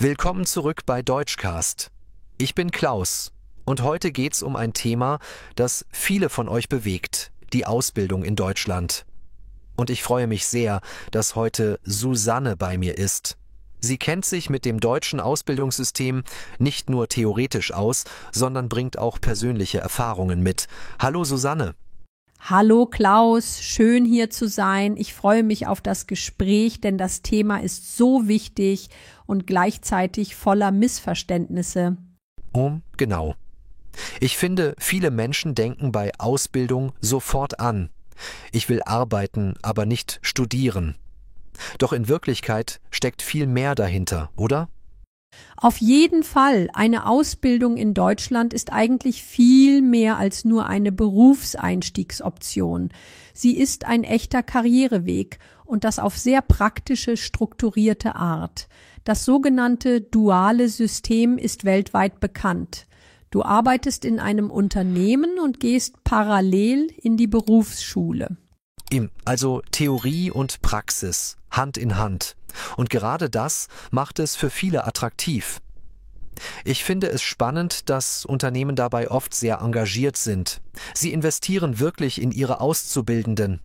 Willkommen zurück bei Deutschcast. Ich bin Klaus und heute geht's um ein Thema, das viele von euch bewegt, die Ausbildung in Deutschland. Und ich freue mich sehr, dass heute Susanne bei mir ist. Sie kennt sich mit dem deutschen Ausbildungssystem nicht nur theoretisch aus, sondern bringt auch persönliche Erfahrungen mit. Hallo Susanne. Hallo Klaus, schön hier zu sein. Ich freue mich auf das Gespräch, denn das Thema ist so wichtig und gleichzeitig voller Missverständnisse. Genau. Ich finde, viele Menschen denken bei Ausbildung sofort an: Ich will arbeiten, aber nicht studieren. Doch in Wirklichkeit steckt viel mehr dahinter, oder? Auf jeden Fall, eine Ausbildung in Deutschland ist eigentlich viel mehr als nur eine Berufseinstiegsoption. Sie ist ein echter Karriereweg und das auf sehr praktische, strukturierte Art. Das sogenannte duale System ist weltweit bekannt. Du arbeitest in einem Unternehmen und gehst parallel in die Berufsschule. Also Theorie und Praxis, Hand in Hand. Und gerade das macht es für viele attraktiv. Ich finde es spannend, dass Unternehmen dabei oft sehr engagiert sind. Sie investieren wirklich in ihre Auszubildenden.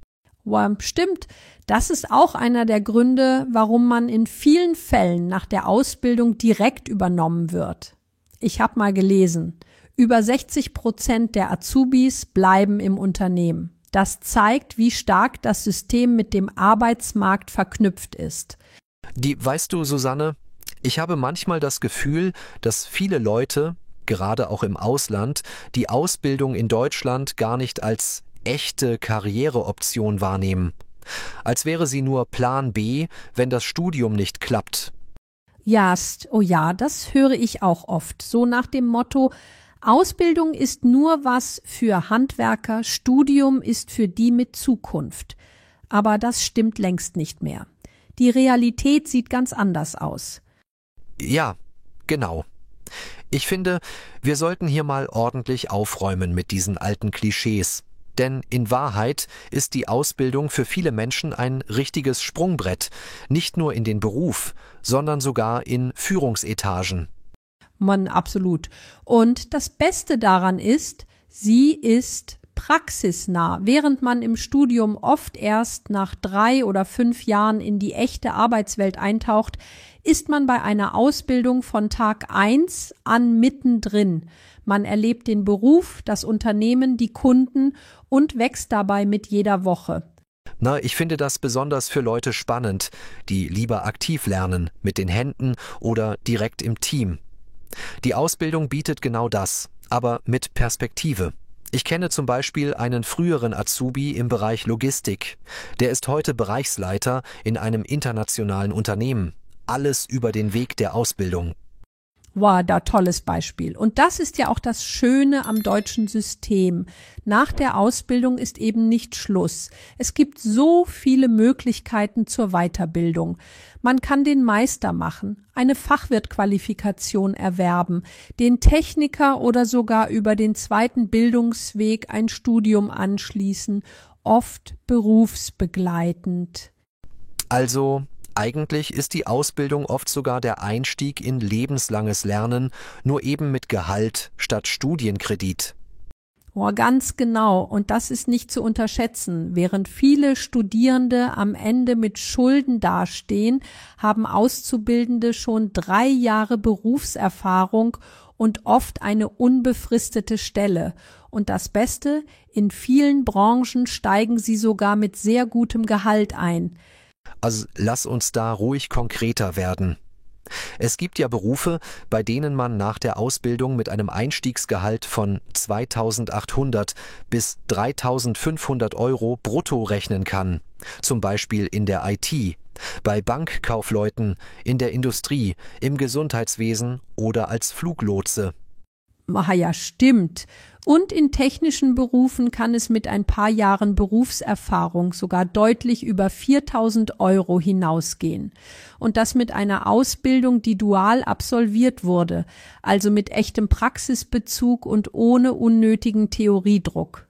Stimmt, das ist auch einer der Gründe, warum man in vielen Fällen nach der Ausbildung direkt übernommen wird. Ich habe mal gelesen, über 60% der Azubis bleiben im Unternehmen. Das zeigt, wie stark das System mit dem Arbeitsmarkt verknüpft ist. Weißt du, Susanne, ich habe manchmal das Gefühl, dass viele Leute, gerade auch im Ausland, die Ausbildung in Deutschland gar nicht als echte Karriereoption wahrnehmen. Als wäre sie nur Plan B, wenn das Studium nicht klappt. Ja, das höre ich auch oft. So nach dem Motto: Ausbildung ist nur was für Handwerker, Studium ist für die mit Zukunft. Aber das stimmt längst nicht mehr. Die Realität sieht ganz anders aus. Ja, genau. Ich finde, wir sollten hier mal ordentlich aufräumen mit diesen alten Klischees. Denn in Wahrheit ist die Ausbildung für viele Menschen ein richtiges Sprungbrett, nicht nur in den Beruf, sondern sogar in Führungsetagen. Absolut. Und das Beste daran ist, sie ist praxisnah. Während man im Studium oft erst nach 3 oder 5 Jahren in die echte Arbeitswelt eintaucht, ist man bei einer Ausbildung von Tag 1 an mittendrin. Man erlebt den Beruf, das Unternehmen, die Kunden und wächst dabei mit jeder Woche. Ich finde das besonders für Leute spannend, die lieber aktiv lernen, mit den Händen oder direkt im Team. Die Ausbildung bietet genau das, aber mit Perspektive. Ich kenne zum Beispiel einen früheren Azubi im Bereich Logistik. Der ist heute Bereichsleiter in einem internationalen Unternehmen. Alles über den Weg der Ausbildung. Da tolles Beispiel. Und das ist ja auch das Schöne am deutschen System. Nach der Ausbildung ist eben nicht Schluss. Es gibt so viele Möglichkeiten zur Weiterbildung. Man kann den Meister machen, eine Fachwirtqualifikation erwerben, den Techniker oder sogar über den zweiten Bildungsweg ein Studium anschließen, oft berufsbegleitend. Also eigentlich ist die Ausbildung oft sogar der Einstieg in lebenslanges Lernen, nur eben mit Gehalt statt Studienkredit. Ganz genau. Und das ist nicht zu unterschätzen. Während viele Studierende am Ende mit Schulden dastehen, haben Auszubildende schon 3 Jahre Berufserfahrung und oft eine unbefristete Stelle. Und das Beste, in vielen Branchen steigen sie sogar mit sehr gutem Gehalt ein. Also lass uns da ruhig konkreter werden. Es gibt ja Berufe, bei denen man nach der Ausbildung mit einem Einstiegsgehalt von 2.800 bis 3.500 Euro brutto rechnen kann. Zum Beispiel in der IT, bei Bankkaufleuten, in der Industrie, im Gesundheitswesen oder als Fluglotse. Ja, stimmt. Und in technischen Berufen kann es mit ein paar Jahren Berufserfahrung sogar deutlich über 4.000 Euro hinausgehen. Und das mit einer Ausbildung, die dual absolviert wurde, also mit echtem Praxisbezug und ohne unnötigen Theoriedruck.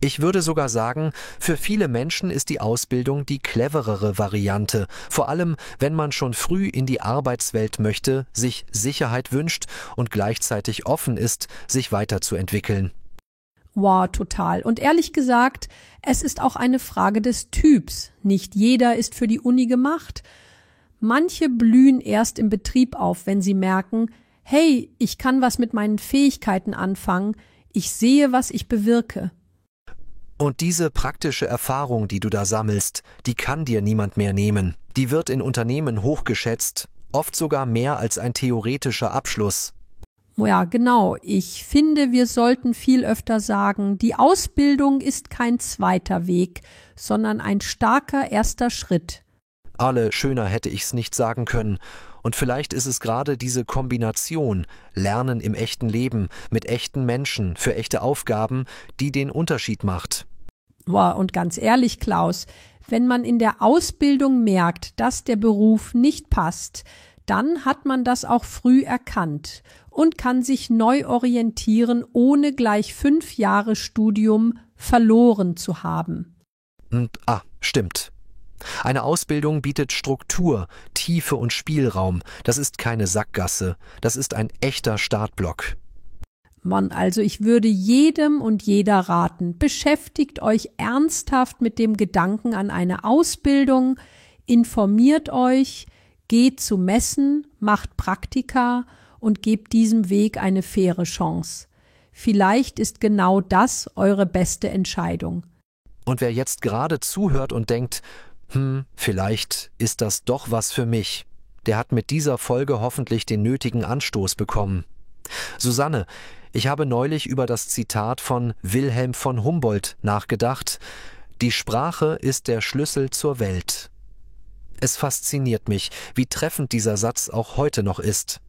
Ich würde sogar sagen, für viele Menschen ist die Ausbildung die cleverere Variante, vor allem wenn man schon früh in die Arbeitswelt möchte, sich Sicherheit wünscht und gleichzeitig offen ist, sich weiterzuentwickeln. Wow, total. Und ehrlich gesagt, es ist auch eine Frage des Typs. Nicht jeder ist für die Uni gemacht. Manche blühen erst im Betrieb auf, wenn sie merken, hey, ich kann was mit meinen Fähigkeiten anfangen, ich sehe, was ich bewirke. Und diese praktische Erfahrung, die du da sammelst, die kann dir niemand mehr nehmen. Die wird in Unternehmen hochgeschätzt, oft sogar mehr als ein theoretischer Abschluss. Ja, genau. Ich finde, wir sollten viel öfter sagen, die Ausbildung ist kein zweiter Weg, sondern ein starker erster Schritt. Alle schöner hätte ich's nicht sagen können. Und vielleicht ist es gerade diese Kombination, Lernen im echten Leben, mit echten Menschen, für echte Aufgaben, die den Unterschied macht. Wow, und ganz ehrlich, Klaus, wenn man in der Ausbildung merkt, dass der Beruf nicht passt, dann hat man das auch früh erkannt und kann sich neu orientieren, ohne gleich 5 Jahre Studium verloren zu haben. Stimmt. Eine Ausbildung bietet Struktur, Tiefe und Spielraum. Das ist keine Sackgasse. Das ist ein echter Startblock. Mann, also ich würde jedem und jeder raten, beschäftigt euch ernsthaft mit dem Gedanken an eine Ausbildung, informiert euch, geht zu Messen, macht Praktika und gebt diesem Weg eine faire Chance. Vielleicht ist genau das eure beste Entscheidung. Und wer jetzt gerade zuhört und denkt, vielleicht ist das doch was für mich, der hat mit dieser Folge hoffentlich den nötigen Anstoß bekommen. Susanne, ich habe neulich über das Zitat von Wilhelm von Humboldt nachgedacht: Die Sprache ist der Schlüssel zur Welt. Es fasziniert mich, wie treffend dieser Satz auch heute noch ist.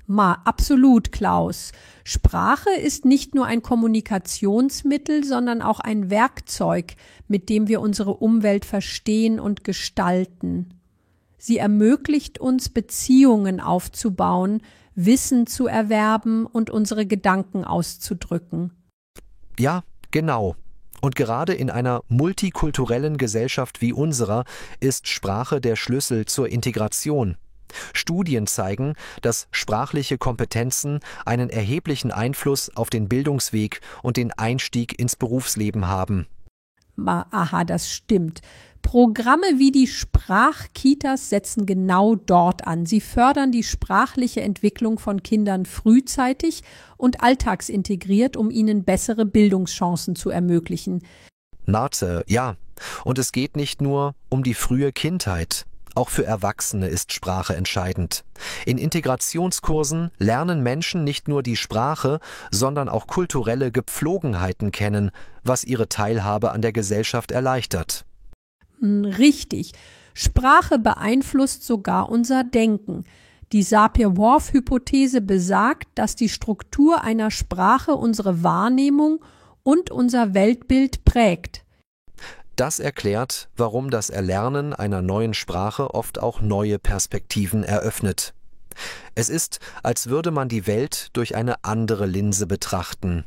Absolut, Klaus. Sprache ist nicht nur ein Kommunikationsmittel, sondern auch ein Werkzeug, mit dem wir unsere Umwelt verstehen und gestalten. Sie ermöglicht uns, Beziehungen aufzubauen, Wissen zu erwerben und unsere Gedanken auszudrücken. Ja, genau. Und gerade in einer multikulturellen Gesellschaft wie unserer ist Sprache der Schlüssel zur Integration. Studien zeigen, dass sprachliche Kompetenzen einen erheblichen Einfluss auf den Bildungsweg und den Einstieg ins Berufsleben haben. Das stimmt. Programme wie die Sprachkitas setzen genau dort an. Sie fördern die sprachliche Entwicklung von Kindern frühzeitig und alltagsintegriert, um ihnen bessere Bildungschancen zu ermöglichen. Nate, ja. Und es geht nicht nur um die frühe Kindheit. Auch für Erwachsene ist Sprache entscheidend. In Integrationskursen lernen Menschen nicht nur die Sprache, sondern auch kulturelle Gepflogenheiten kennen, was ihre Teilhabe an der Gesellschaft erleichtert. Richtig. Sprache beeinflusst sogar unser Denken. Die Sapir-Whorf-Hypothese besagt, dass die Struktur einer Sprache unsere Wahrnehmung und unser Weltbild prägt. Das erklärt, warum das Erlernen einer neuen Sprache oft auch neue Perspektiven eröffnet. Es ist, als würde man die Welt durch eine andere Linse betrachten.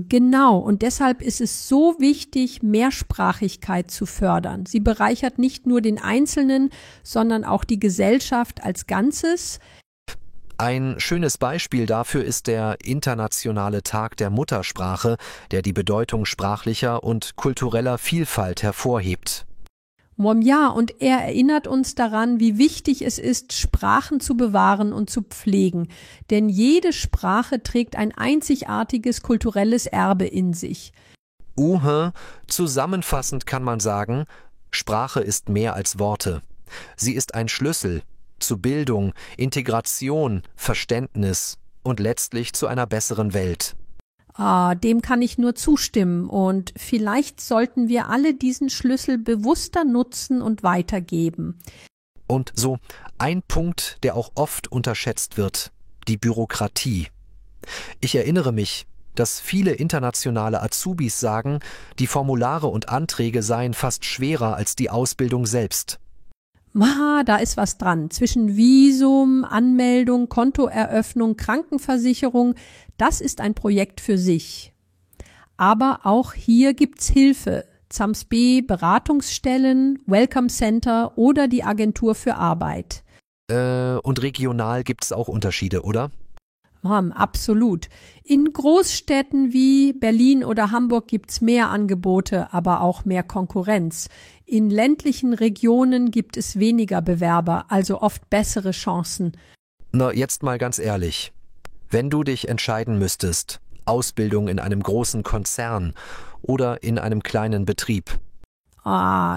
Genau, und deshalb ist es so wichtig, Mehrsprachigkeit zu fördern. Sie bereichert nicht nur den Einzelnen, sondern auch die Gesellschaft als Ganzes. Ein schönes Beispiel dafür ist der Internationale Tag der Muttersprache, der die Bedeutung sprachlicher und kultureller Vielfalt hervorhebt. Ja, und er erinnert uns daran, wie wichtig es ist, Sprachen zu bewahren und zu pflegen. Denn jede Sprache trägt ein einzigartiges kulturelles Erbe in sich. Zusammenfassend kann man sagen, Sprache ist mehr als Worte. Sie ist ein Schlüssel zu Bildung, Integration, Verständnis und letztlich zu einer besseren Welt. Dem kann ich nur zustimmen, und vielleicht sollten wir alle diesen Schlüssel bewusster nutzen und weitergeben. Und so ein Punkt, der auch oft unterschätzt wird: die Bürokratie. Ich erinnere mich, dass viele internationale Azubis sagen, die Formulare und Anträge seien fast schwerer als die Ausbildung selbst. Da ist was dran. Zwischen Visum, Anmeldung, Kontoeröffnung, Krankenversicherung, das ist ein Projekt für sich. Aber auch hier gibt's Hilfe. ZAMSB, Beratungsstellen, Welcome Center oder die Agentur für Arbeit. Und regional gibt's auch Unterschiede, oder? Absolut. In Großstädten wie Berlin oder Hamburg gibt's mehr Angebote, aber auch mehr Konkurrenz. In ländlichen Regionen gibt es weniger Bewerber, also oft bessere Chancen. Na, jetzt mal ganz ehrlich. Wenn du dich entscheiden müsstest, Ausbildung in einem großen Konzern oder in einem kleinen Betrieb?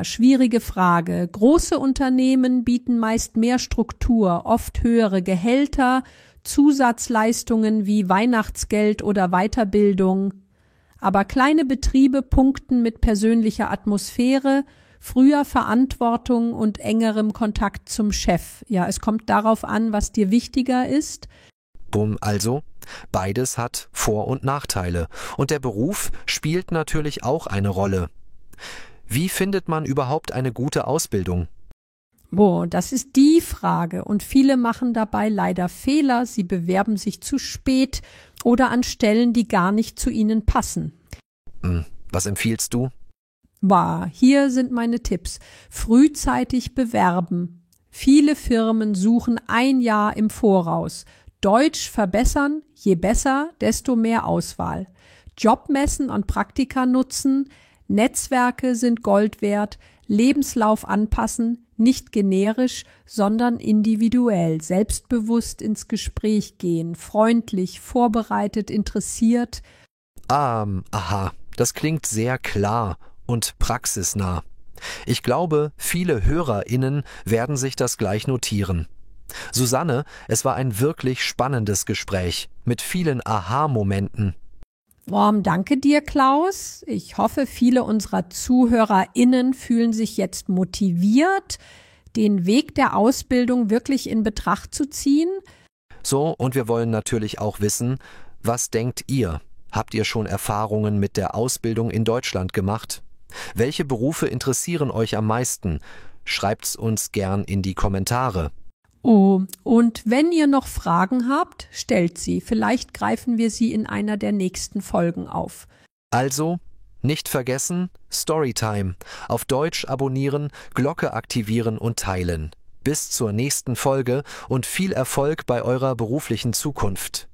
Schwierige Frage. Große Unternehmen bieten meist mehr Struktur, oft höhere Gehälter, Zusatzleistungen wie Weihnachtsgeld oder Weiterbildung. Aber kleine Betriebe punkten mit persönlicher Atmosphäre, früher Verantwortung und engerem Kontakt zum Chef. Ja, es kommt darauf an, was dir wichtiger ist. Also, beides hat Vor- und Nachteile. Und der Beruf spielt natürlich auch eine Rolle. Wie findet man überhaupt eine gute Ausbildung? Das ist die Frage. Und viele machen dabei leider Fehler. Sie bewerben sich zu spät oder an Stellen, die gar nicht zu ihnen passen. Was empfiehlst du? Hier sind meine Tipps. Frühzeitig bewerben. Viele Firmen suchen 1 Jahr im Voraus. Deutsch verbessern, je besser, desto mehr Auswahl. Jobmessen und Praktika nutzen. Netzwerke sind Gold wert. Lebenslauf anpassen, nicht generisch, sondern individuell, selbstbewusst ins Gespräch gehen, freundlich, vorbereitet, interessiert. Aha, das klingt sehr klar und praxisnah. Ich glaube, viele HörerInnen werden sich das gleich notieren. Susanne, es war ein wirklich spannendes Gespräch mit vielen Aha-Momenten. Danke dir, Klaus. Ich hoffe, viele unserer ZuhörerInnen fühlen sich jetzt motiviert, den Weg der Ausbildung wirklich in Betracht zu ziehen. So, und wir wollen natürlich auch wissen, was denkt ihr? Habt ihr schon Erfahrungen mit der Ausbildung in Deutschland gemacht? Welche Berufe interessieren euch am meisten? Schreibt's uns gern in die Kommentare. Und wenn ihr noch Fragen habt, stellt sie. Vielleicht greifen wir sie in einer der nächsten Folgen auf. Also, nicht vergessen, Storytime. Auf Deutsch abonnieren, Glocke aktivieren und teilen. Bis zur nächsten Folge und viel Erfolg bei eurer beruflichen Zukunft.